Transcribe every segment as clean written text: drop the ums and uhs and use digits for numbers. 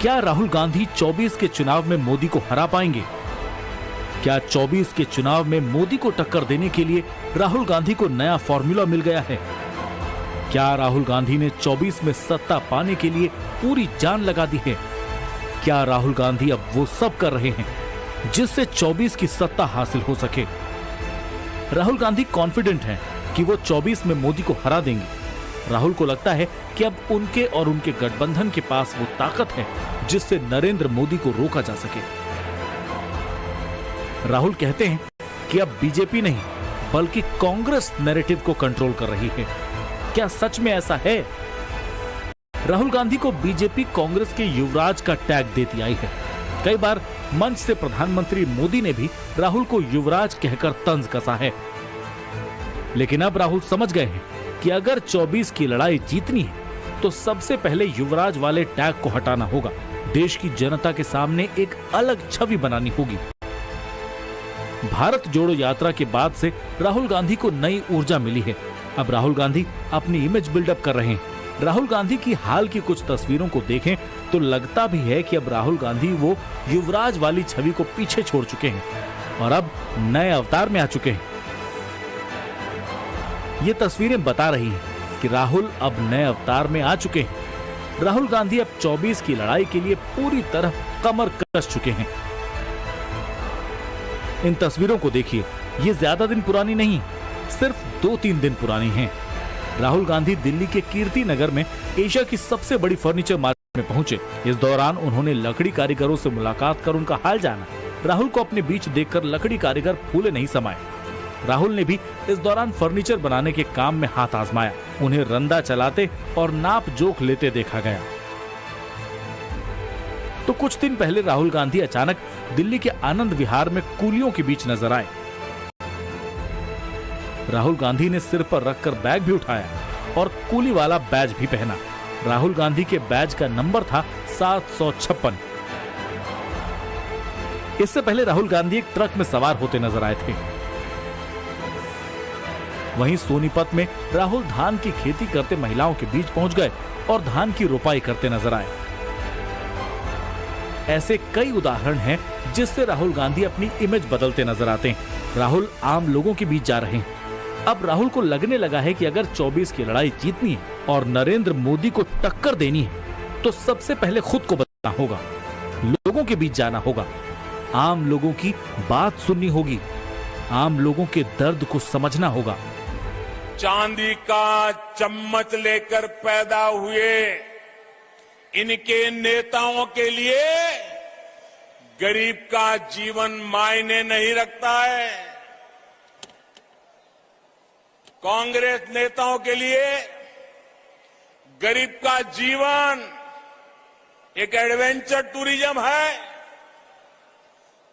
क्या राहुल गांधी 24 के चुनाव में मोदी को हरा पाएंगे? क्या 24 के चुनाव में मोदी को टक्कर देने के लिए राहुल गांधी को नया फॉर्मूला मिल गया है? क्या राहुल गांधी ने 24 में सत्ता पाने के लिए पूरी जान लगा दी है? क्या राहुल गांधी अब वो सब कर रहे हैं जिससे 24 की सत्ता हासिल हो सके? राहुल गांधी कॉन्फिडेंट हैं कि वो 24 में मोदी को हरा देंगे। राहुल को लगता है कि अब उनके और उनके गठबंधन के पास वो ताकत है जिससे नरेंद्र मोदी को रोका जा सके। राहुल कहते हैं कि अब बीजेपी नहीं बल्कि कांग्रेस नैरेटिव को कंट्रोल कर रही है। क्या सच में ऐसा है? राहुल गांधी को बीजेपी कांग्रेस के युवराज का टैग देती आई है। कई बार मंच से प्रधानमंत्री मोदी ने भी राहुल को युवराज कहकर तंज कसा है। लेकिन अब राहुल समझ गए हैं कि अगर 24 की लड़ाई जीतनी है तो सबसे पहले युवराज वाले टैग को हटाना होगा। देश की जनता के सामने एक अलग छवि बनानी होगी। भारत जोड़ो यात्रा के बाद से राहुल गांधी को नई ऊर्जा मिली है। अब राहुल गांधी अपनी इमेज बिल्डअप कर रहे हैं। राहुल गांधी की हाल की कुछ तस्वीरों को देखें तो लगता भी है कि अब राहुल गांधी वो युवराज वाली छवि को पीछे छोड़ चुके हैं और अब नए अवतार में आ चुके हैं। ये तस्वीरें बता रही हैं कि राहुल अब नए अवतार में आ चुके हैं। राहुल गांधी अब 24 की लड़ाई के लिए पूरी तरह कमर कस चुके हैं। इन तस्वीरों को देखिए, ये ज्यादा दिन पुरानी नहीं, सिर्फ 2-3 दिन पुरानी हैं। राहुल गांधी दिल्ली के कीर्ति नगर में एशिया की सबसे बड़ी फर्नीचर मार्केट में पहुंचे। इस दौरान उन्होंने लकड़ी कारीगरों से मुलाकात कर उनका हाल जाना। राहुल को अपने बीच देखकर लकड़ी कारीगर फूले नहीं समाये। राहुल ने भी इस दौरान फर्नीचर बनाने के काम में हाथ आजमाया। उन्हें रंदा चलाते और नाप जोख लेते देखा गया। तो कुछ दिन पहले राहुल गांधी अचानक दिल्ली के आनंद विहार में कूलियों के बीच नजर आए। राहुल गांधी ने सिर पर रखकर बैग भी उठाया और कूली वाला बैज भी पहना। राहुल गांधी के बैज का नंबर था 756। इससे पहले राहुल गांधी एक ट्रक में सवार होते नजर आए थे। वहीं सोनीपत में राहुल धान की खेती करते महिलाओं के बीच पहुंच गए और धान की रोपाई करते नजर आए। ऐसे कई उदाहरण हैं जिससे राहुल गांधी अपनी इमेज बदलते नजर आते हैं। राहुल आम लोगों के बीच जा रहे हैं। अब राहुल को लगने लगा है कि अगर 24 की लड़ाई जीतनी है और नरेंद्र मोदी को टक्कर देनी है तो सबसे पहले खुद को बदलना होगा, लोगों के बीच जाना होगा, आम लोगों की बात सुननी होगी, आम लोगों के दर्द को समझना होगा। चांदी का चम्मच लेकर पैदा हुए इनके नेताओं के लिए गरीब का जीवन मायने नहीं रखता है। कांग्रेस नेताओं के लिए गरीब का जीवन एक एडवेंचर टूरिज्म है।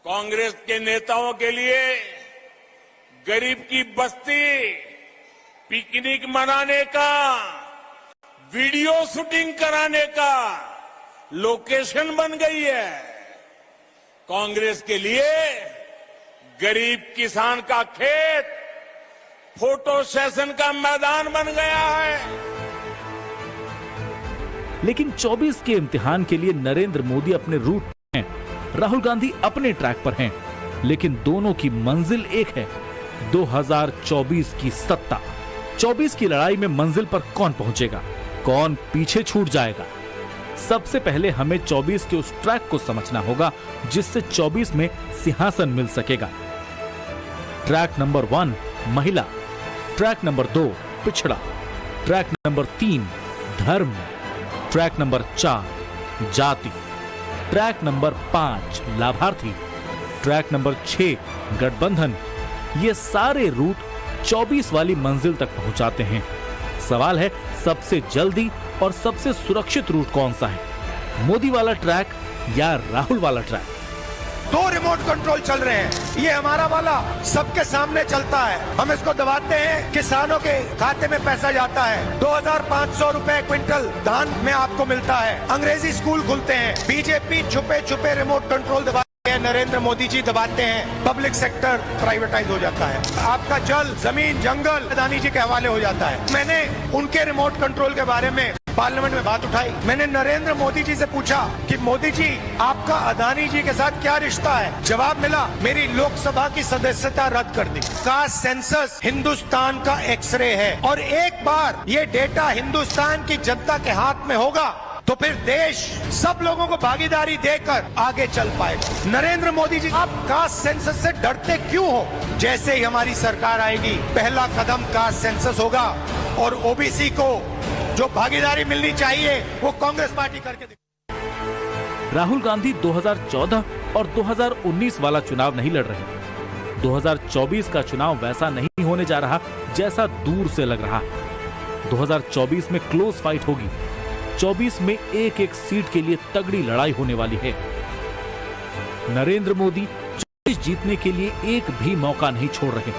कांग्रेस के नेताओं के लिए गरीब की बस्ती पिकनिक मनाने का, वीडियो शूटिंग कराने का लोकेशन बन गई है। कांग्रेस के लिए गरीब किसान का खेत फोटो सेशन का मैदान बन गया है। लेकिन 24 के इम्तिहान के लिए नरेंद्र मोदी अपने रूट पर हैं, राहुल गांधी अपने ट्रैक पर हैं, लेकिन दोनों की मंजिल एक है, 2024 की सत्ता। 24 की लड़ाई में मंजिल पर कौन पहुंचेगा, कौन पीछे छूट जाएगा? सबसे पहले हमें 24 के उस ट्रैक को समझना होगा जिससे 24 में सिंहासन मिल सकेगा। ट्रैक नंबर 1 महिला, ट्रैक नंबर 2 पिछड़ा, ट्रैक नंबर 3 धर्म, ट्रैक नंबर 4 जाति, ट्रैक नंबर 5 लाभार्थी, ट्रैक नंबर 6 गठबंधन। ये सारे रूट 24 वाली मंजिल तक पहुंचाते हैं। सवाल है सबसे जल्दी और सबसे सुरक्षित रूट कौन सा है, मोदी वाला ट्रैक या राहुल वाला ट्रैक? 2 रिमोट कंट्रोल चल रहे हैं। ये हमारा वाला सबके सामने चलता है, हम इसको दबाते हैं, किसानों के खाते में पैसा जाता है। 2500 रुपए क्विंटल धान में आपको मिलता है। अंग्रेजी स्कूल खुलते हैं। बीजेपी छुपे छुपे रिमोट कंट्रोल दबा है नरेंद्र मोदी जी दबाते हैं, पब्लिक सेक्टर प्राइवेटाइज हो जाता है, आपका जल, जमीन, जंगल अदानी जी के हवाले हो जाता है। मैंने उनके रिमोट कंट्रोल के बारे में पार्लियामेंट में बात उठाई। मैंने नरेंद्र मोदी जी से पूछा कि मोदी जी आपका अदानी जी के साथ क्या रिश्ता है? जवाब मिला, मेरी लोकसभा की सदस्यता रद्द कर दी। कास्ट सेंसस हिंदुस्तान का एक्सरे है और एक बार ये डेटा हिंदुस्तान की जनता के हाथ में होगा तो फिर देश सब लोगों को भागीदारी देकर आगे चल पाएगा। नरेंद्र मोदी जी, आप कास्ट सेंसस से डरते क्यों हो? जैसे ही हमारी सरकार आएगी पहला कदम कास्ट सेंसस होगा और ओबीसी को जो भागीदारी मिलनी चाहिए वो कांग्रेस पार्टी करके दिखाएगी। राहुल गांधी 2014 और 2019 वाला चुनाव नहीं लड़ रहे। 2024 का चुनाव वैसा नहीं होने जा रहा जैसा दूर से लग रहा है। 2024 में क्लोज फाइट होगी। 24 में एक एक सीट के लिए तगड़ी लड़ाई होने वाली है। नरेंद्र मोदी 24 जीतने के लिए एक भी मौका नहीं छोड़ रहे।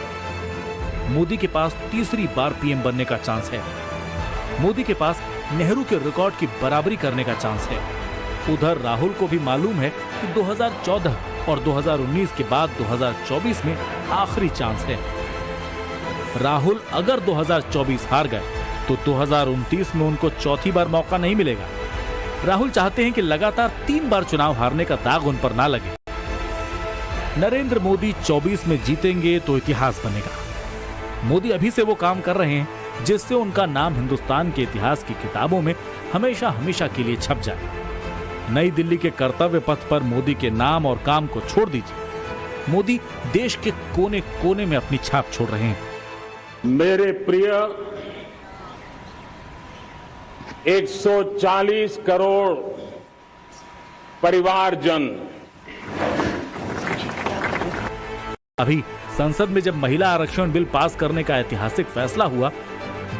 मोदी के पास तीसरी बार पीएम बनने का चांस है। मोदी के पास नेहरू के रिकॉर्ड की बराबरी करने का चांस है। उधर राहुल को भी मालूम है कि 2014 और 2019 के बाद 2024 में आखिरी चांस है। राहुल अगर 2024 हार गए तो 2029 में उनको चौथी बार मौका नहीं मिलेगा। राहुल चाहते हैं कि लगातार 3 बार चुनाव हारने का दाग उन पर ना लगे। नरेंद्र मोदी 24 में जीतेंगे तो इतिहास बनेगा। मोदी अभी से वो काम कर रहे हैं जिससे उनका नाम हिंदुस्तान के इतिहास की किताबों में हमेशा हमेशा के लिए छप जाए। नई दिल्ली के कर्तव्य पथ पर मोदी के नाम और काम को छोड़ दीजिए। मोदी देश के कोने कोने में अपनी छाप छोड़ रहे हैं। मेरे प्रिय 140 करोड़ परिवारजन, अभी संसद में जब महिला आरक्षण बिल पास करने का ऐतिहासिक फैसला हुआ,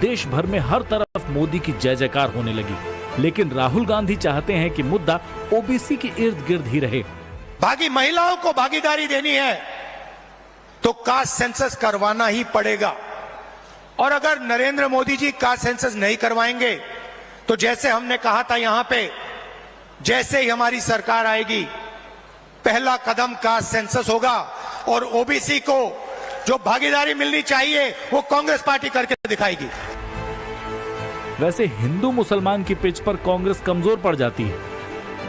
देश भर में हर तरफ मोदी की जय जयकार होने लगी। लेकिन राहुल गांधी चाहते हैं कि मुद्दा ओबीसी के इर्द गिर्द ही रहे। बाकी महिलाओं को भागीदारी देनी है तो कास्ट सेंसस करवाना ही पड़ेगा। और अगर नरेंद्र मोदी जी कास्ट सेंसस नहीं करवाएंगे तो जैसे हमने कहा था यहां पे, जैसे ही हमारी सरकार आएगी पहला कदम कास्ट सेंसस होगा और ओबीसी को जो भागीदारी मिलनी चाहिए वो कांग्रेस पार्टी करके दिखाएगी। वैसे हिंदू मुसलमान की पिच पर कांग्रेस कमजोर पड़ जाती है,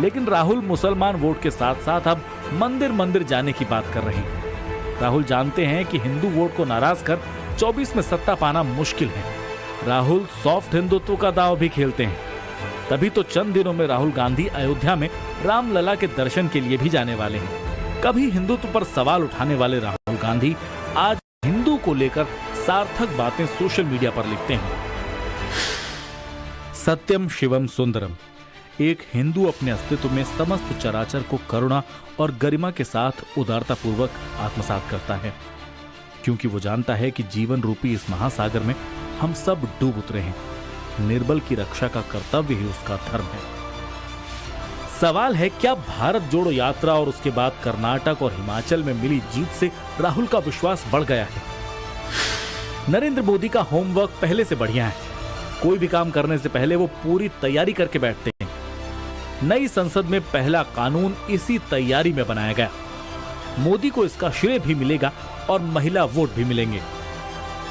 लेकिन राहुल मुसलमान वोट के साथ साथ अब मंदिर मंदिर जाने की बात कर रहे हैं। राहुल जानते हैं कि हिंदू वोट को नाराज कर 24 में सत्ता पाना मुश्किल है। राहुल सॉफ्ट हिंदुत्व का दांव भी खेलते हैं। तभी तो चंद दिनों में राहुल गांधी अयोध्या में रामलला के दर्शन के लिए भी जाने वाले हैं। कभी हिंदुत्व पर सवाल उठाने वाले राहुल गांधी आज हिंदू को लेकर सार्थक बातें सोशल मीडिया पर लिखते हैं। सत्यम शिवम सुंदरम। एक हिंदू अपने अस्तित्व में समस्त चराचर को करुणा और गरिमा के साथ उदारता पूर्वक आत्मसात करता है, क्योंकि वो जानता है कि जीवन रूपी इस महासागर में हम सब डूब उतरे हैं। निर्बल की रक्षा का कर्तव्य ही उसका धर्म है। सवाल है, क्या भारत जोड़ो यात्रा और उसके बाद कर्नाटक और हिमाचल में मिली जीत से राहुल का विश्वास बढ़ गया है? नरेंद्र मोदी का होमवर्क पहले से बढ़िया है। कोई भी काम करने से पहले वो पूरी तैयारी करके बैठते हैं। नई संसद में पहला कानून इसी तैयारी में बनाया गया। मोदी को इसका श्रेय भी मिलेगा और महिला वोट भी मिलेंगे।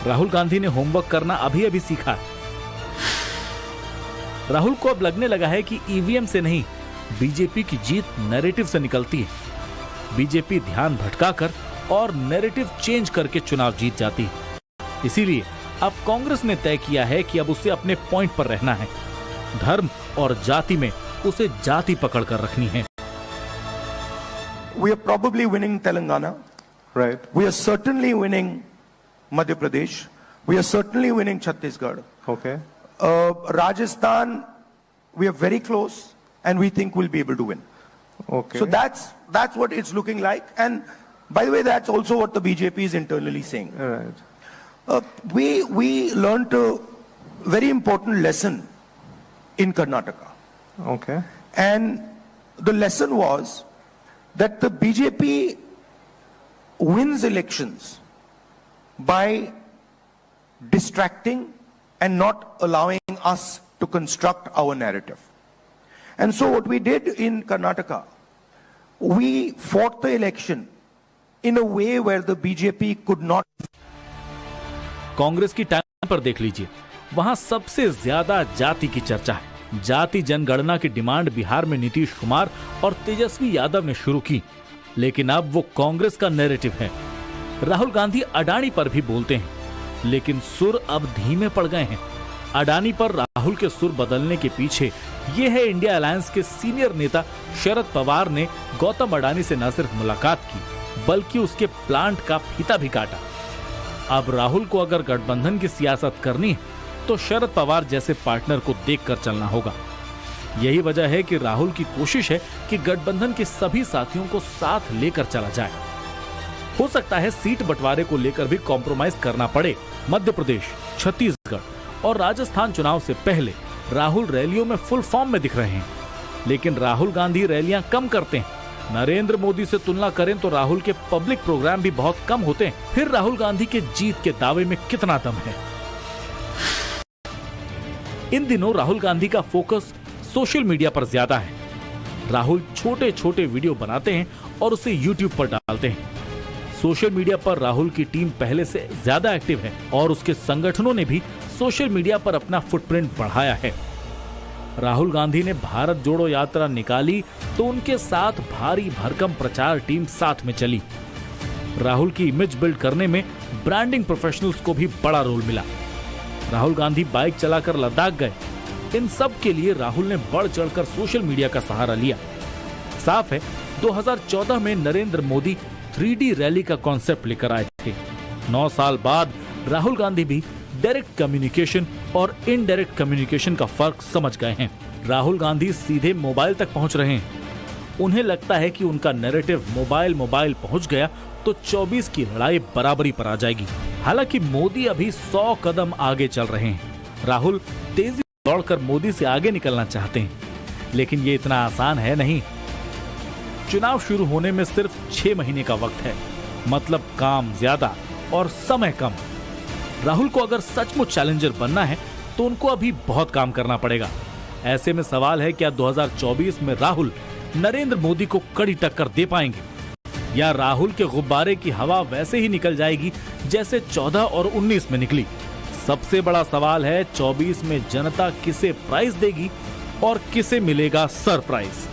राहुल गांधी ने होमवर्क करना अभी अभी सीखा। राहुल को अब लगने लगा है कि ईवीएम से नहीं, बीजेपी की जीत नैरेटिव से निकलती है। बीजेपी ध्यान भटकाकर और नैरेटिव चेंज करके चुनाव जीत जाती है। इसीलिए अब कांग्रेस ने तय किया है कि अब उसे अपने पॉइंट पर रहना है। धर्म और जाति में उसे जाति पकड़ कर रखनी है। We are probably winning Telangana. Right. We are certainly winning Madhya Pradesh. We are certainly winning Chhattisgarh. Okay. Rajasthan, we are very close, and we think we'll be able to win. Okay. So that's what it's looking like. And by the way, that's also what the BJP is internally saying. Right. We learned a very important lesson in Karnataka. Okay. And the lesson was that the BJP wins elections by distracting and not allowing us to construct our narrative. And so what we did in Karnataka we fought the election in a way where the BJP could not. Congress की time पर देख लीजिए, वहां सबसे ज्यादा जाति की चर्चा है। जाति जनगणना की डिमांड बिहार में नीतीश कुमार और तेजस्वी यादव ने शुरू की, लेकिन अब वो कांग्रेस का नैरेटिव है। राहुल गांधी अडानी पर भी बोलते हैं, लेकिन सुर अब धीमे पड़ गए हैं। अडानी पर राहुल के सुर बदलने के पीछे ये है इंडिया अलायंस के सीनियर नेता शरद पवार ने गौतम अडानी से न सिर्फ मुलाकात की, बल्कि उसके प्लांट का फीता भी काटा। अब राहुल को अगर गठबंधन की सियासत करनी है तो शरद पवार जैसे पार्टनर को देखकर चलना होगा। यही वजह है कि राहुल की कोशिश है कि गठबंधन के सभी साथियों को साथ लेकर चला जाए। हो सकता है सीट बंटवारे को लेकर भी कॉम्प्रोमाइज करना पड़े। मध्य प्रदेश, छत्तीसगढ़ और राजस्थान चुनाव से पहले राहुल रैलियों में फुल फॉर्म में दिख रहे हैं, लेकिन राहुल गांधी रैलियां कम करते हैं। नरेंद्र मोदी से तुलना करें तो राहुल के पब्लिक प्रोग्राम भी बहुत कम होते हैं। फिर राहुल गांधी के जीत के दावे में कितना दम है? इन दिनों राहुल गांधी का फोकस सोशल मीडिया पर ज्यादा है। राहुल छोटे छोटे वीडियो बनाते हैं और उसे यूट्यूब पर डालते हैं। सोशल मीडिया पर राहुल की टीम पहले से ज्यादा एक्टिव है और उसके संगठनों ने भी सोशल मीडिया पर अपना फुटप्रिंट बढ़ाया है। राहुल गांधी ने भारत जोड़ो यात्रा निकाली तो उनके साथ भारी भरकम प्रचार टीम साथ में चली। राहुल की इमेज बिल्ड करने में ब्रांडिंग प्रोफेशनल्स को भी बड़ा रोल मिला। राहुल गांधी बाइक चलाकर लद्दाख गए। इन सब के लिए राहुल ने बढ़ चढ़कर सोशल मीडिया का सहारा लिया। साफ है 2014 में नरेंद्र मोदी 3D रैली का कॉन्सेप्ट लेकर आए थे। 9 साल बाद राहुल गांधी भी डायरेक्ट कम्युनिकेशन और इनडायरेक्ट कम्युनिकेशन का फर्क समझ गए हैं। राहुल गांधी सीधे मोबाइल तक पहुंच रहे हैं। उन्हें लगता है कि उनका नैरेटिव मोबाइल पहुंच गया तो 24 की लड़ाई बराबरी पर आ जाएगी। हालांकि मोदी अभी 100 कदम आगे चल रहे हैं। राहुल तेजी दौड़कर मोदी से आगे निकलना चाहते हैं, लेकिन ये इतना आसान है नहीं। चुनाव शुरू होने में सिर्फ 6 महीने का वक्त है, मतलब काम ज्यादा और समय कम। राहुल को अगर सचमुच चैलेंजर बनना है तो उनको अभी बहुत काम करना पड़ेगा। ऐसे में सवाल है, क्या 2024 में राहुल नरेंद्र मोदी को कड़ी टक्कर दे पाएंगे, या राहुल के गुब्बारे की हवा वैसे ही निकल जाएगी जैसे 14 और 19 में निकली? सबसे बड़ा सवाल है 24 में जनता किसे प्राइज देगी और किसे मिलेगा सरप्राइज।